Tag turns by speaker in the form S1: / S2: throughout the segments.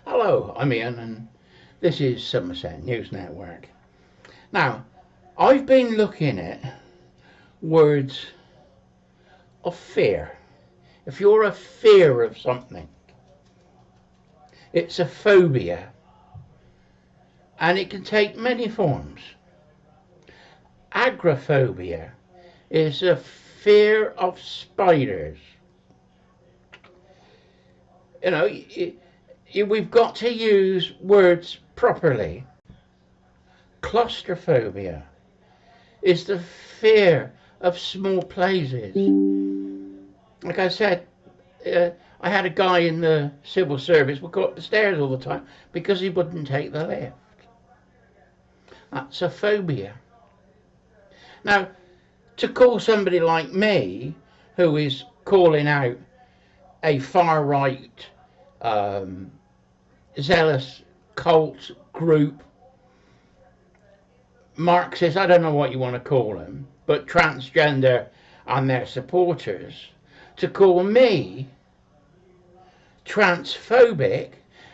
S1: Hello, I'm Ian and this is Somerset News Network. Now, I've been looking at words of fear. If you're a fear of something, it's a phobia, and it can take many forms. Agoraphobia is a fear of spiders. You know, we've got to use words properly. Claustrophobia is the fear of small places. Like I said, I had a guy in the civil service would go up the stairs all the time because he wouldn't take the lift. That's a phobia. Now, to call somebody like me, who is calling out a far-right, zealous cult group, Marxist, I don't know what you want to call them, but transgender and their supporters, to call me transphobic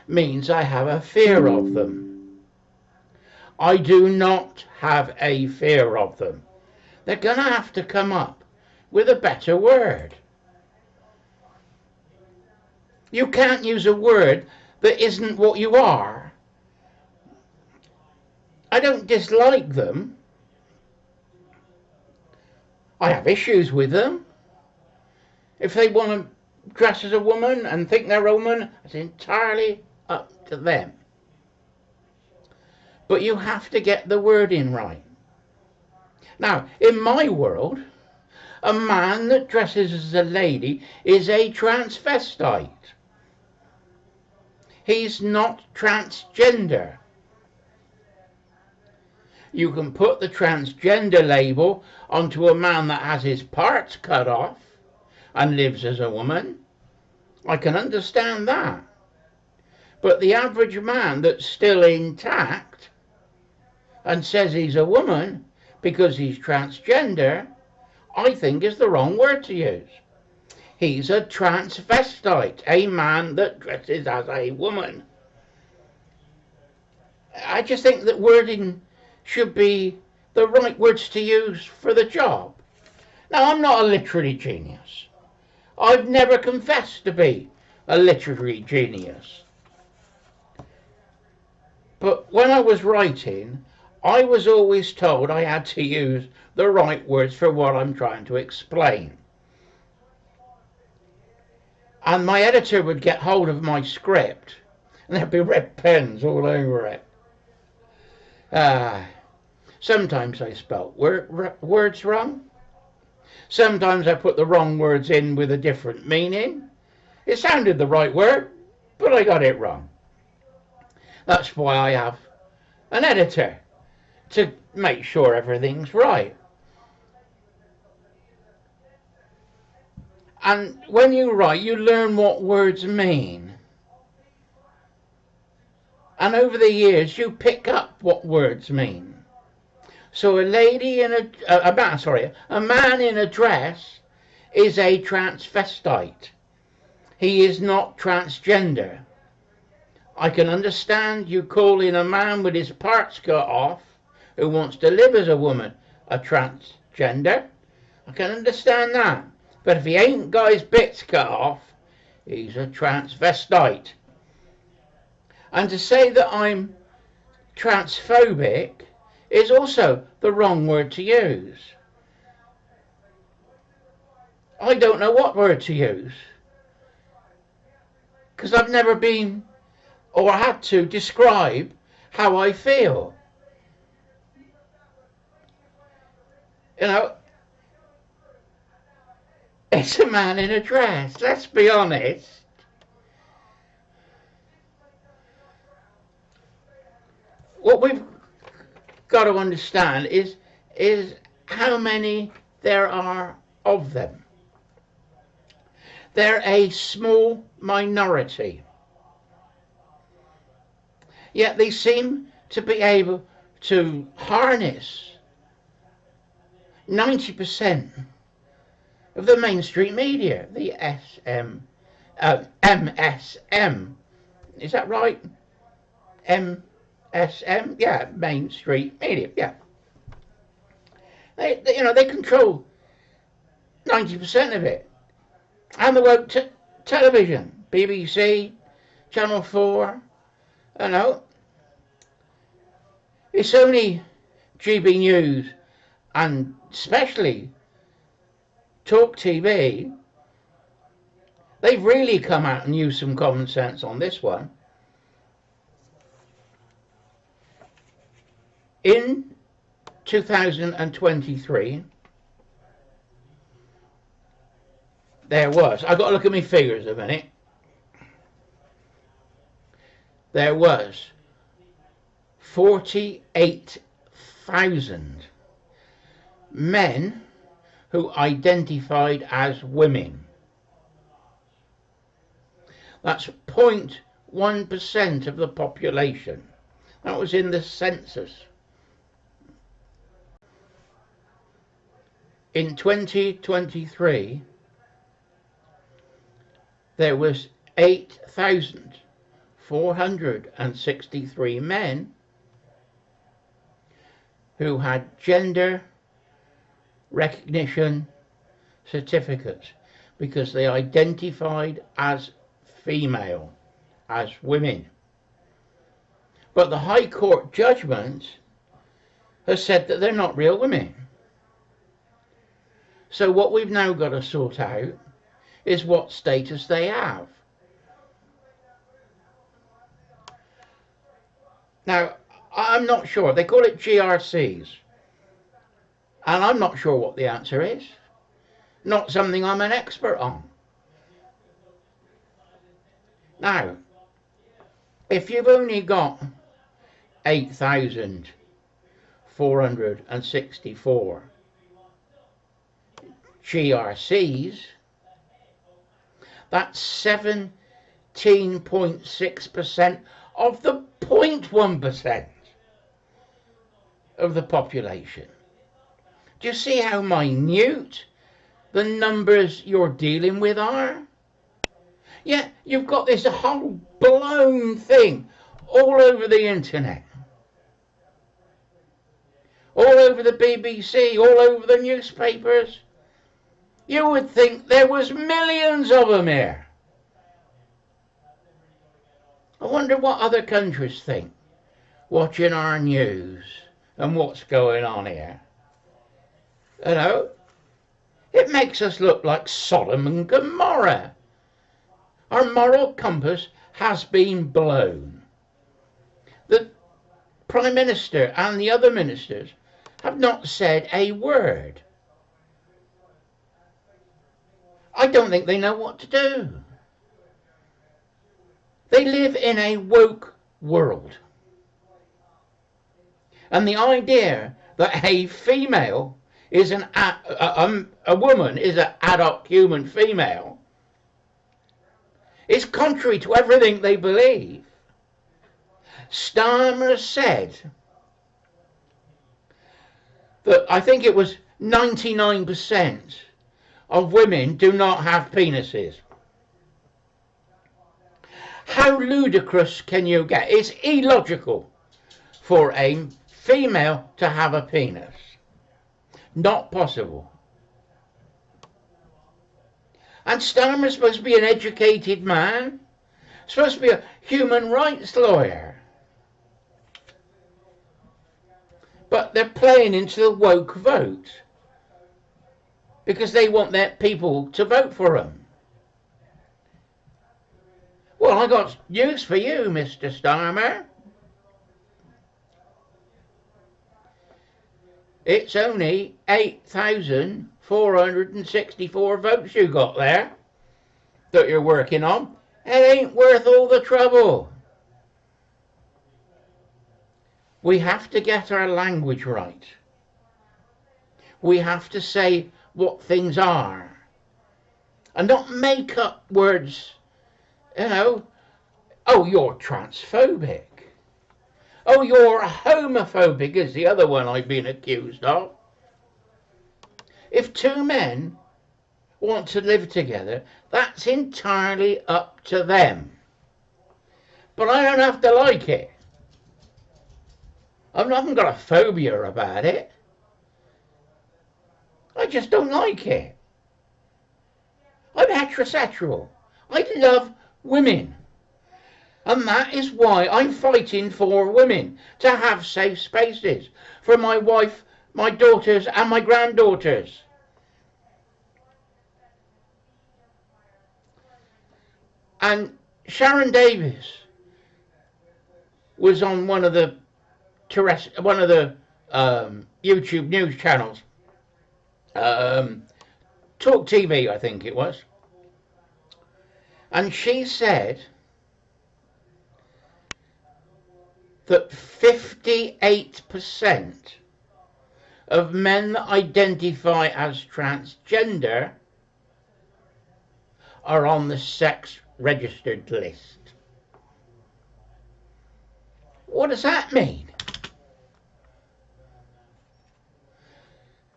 S1: means I have a fear of them. I do not have a fear of them. They're going to have to come up with a better word. You can't use a word that isn't what you are. I don't dislike them. I have issues with them. If they want to dress as a woman and think they're a woman, it's entirely up to them. But you have to get the wording right. Now, in my world, a man that dresses as a lady is a transvestite. He's not transgender. You can put the transgender label onto a man that has his parts cut off and lives as a woman. I can understand that. But the average man that's still intact and says he's a woman because he's transgender, I think is the wrong word to use. He's a transvestite, a man that dresses as a woman. I just think that wording should be the right words to use for the job. Now, I'm not a literary genius. I've never confessed to be a literary genius. But when I was writing, I was always told I had to use the right words for what I'm trying to explain. And my editor would get hold of my script and there'd be red pens all over it. Sometimes I spelt words wrong. Sometimes I put the wrong words in with a different meaning. It sounded the right word, but I got it wrong. That's why I have an editor, to make sure everything's right. And when you write, you learn what words mean. And over the years, you pick up what words mean. So a man in a dress is a transvestite. He is not transgender. I can understand you calling a man with his parts cut off, who wants to live as a woman, a transgender. I can understand that. But if he ain't got his bits cut off, he's a transvestite. And to say that I'm transphobic is also the wrong word to use. I don't know what word to use, because I've never been or had to describe how I feel. You know, it's a man in a dress, let's be honest. What we've got to understand is how many there are of them. They're a small minority. Yet they seem to be able to harness 90% of the mainstream media, the MSM Is that right? MSM? Yeah, Main Street Media. Yeah. They control 90% of it. And the woke television, BBC, Channel 4, it's only GB News and especially Talk TV. They've really come out and used some common sense on this one. In 2023, I've got to look at my figures a minute. There was 48,000 men who identified as women. That's 0.1% of the population. That was in the census. In 2023, there was 8,463 men who had gender recognition certificates because they identified as female, as women. But the High Court judgment has said that they're not real women. So what we've now got to sort out is what status they have. Now, I'm not sure. They call it GRCs. And I'm not sure what the answer is. Not something I'm an expert on. Now, if you've only got 8,464 GRCs, that's 17.6% of the 0.1% of the population. Do you see how minute the numbers you're dealing with are? Yeah, you've got this whole blown thing all over the internet, all over the BBC, all over the newspapers. You would think there was millions of them here. I wonder what other countries think, watching our news and what's going on here. It makes us look like Sodom and Gomorrah. Our moral compass has been blown. The Prime Minister and the other ministers have not said a word. I don't think they know what to do. They live in a woke world. And the idea that a female is a woman is an adult human female is contrary to everything they believe. Starmer said that I think it was 99% of women do not have penises. How ludicrous can you get? It's illogical for a female to have a penis. Not possible. And Starmer's supposed to be an educated man, supposed to be a human rights lawyer. But they're playing into the woke vote because they want their people to vote for them. Well, I got news for you, Mr. Starmer. It's only 8,464 votes you got there that you're working on. It ain't worth all the trouble. We have to get our language right. We have to say what things are and not make up words. Oh, you're transphobic. Oh, you're homophobic is the other one I've been accused of. If two men want to live together, that's entirely up to them. But I don't have to like it. I haven't got a phobia about it. I just don't like it. I'm heterosexual. I love women. And that is why I'm fighting for women to have safe spaces for my wife, my daughters and my granddaughters. And Sharon Davis was on one of the YouTube news channels, Talk TV, I think it was, and she said that 58% of men that identify as transgender are on the sex registered list. What does that mean?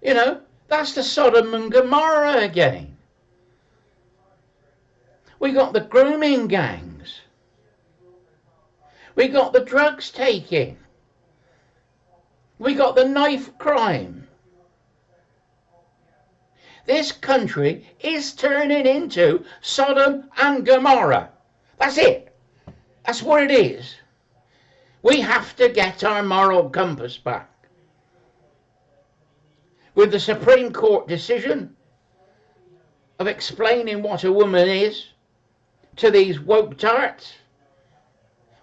S1: You know, that's the Sodom and Gomorrah again. We got the grooming gangs. We got the drugs taking. We got the knife crime. This country is turning into Sodom and Gomorrah. That's it. That's what it is. We have to get our moral compass back. With the Supreme Court decision of explaining what a woman is to these woke tarts,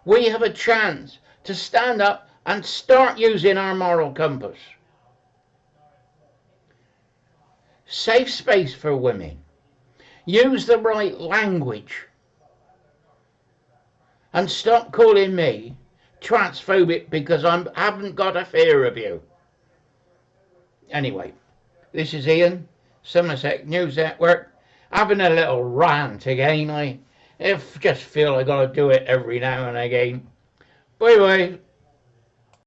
S1: we have a chance to stand up and start using our moral compass. Safe space for women. Use the right language. And stop calling me transphobic because I haven't got a fear of you. Anyway, this is Ian, Somerset News Network, having a little rant again. I just feel I got to do it every now and again. Bye bye.